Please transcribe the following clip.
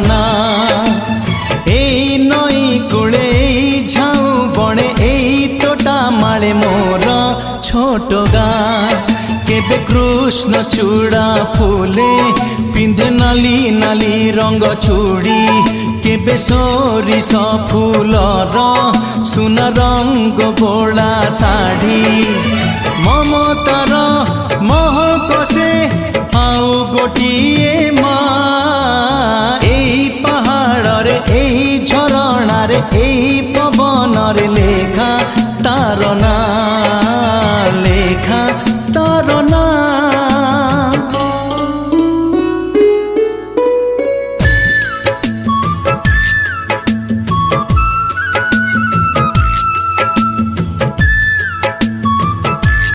ना एई नई कूले झाऊ बणे एई तोटा माले मोर छोट गाँ केबे कृष्ण चूड़ा फूले पिंधे नाली नाली रंग चूड़ी केबे सोरिष फूलर सुना रंग बोला साड़ी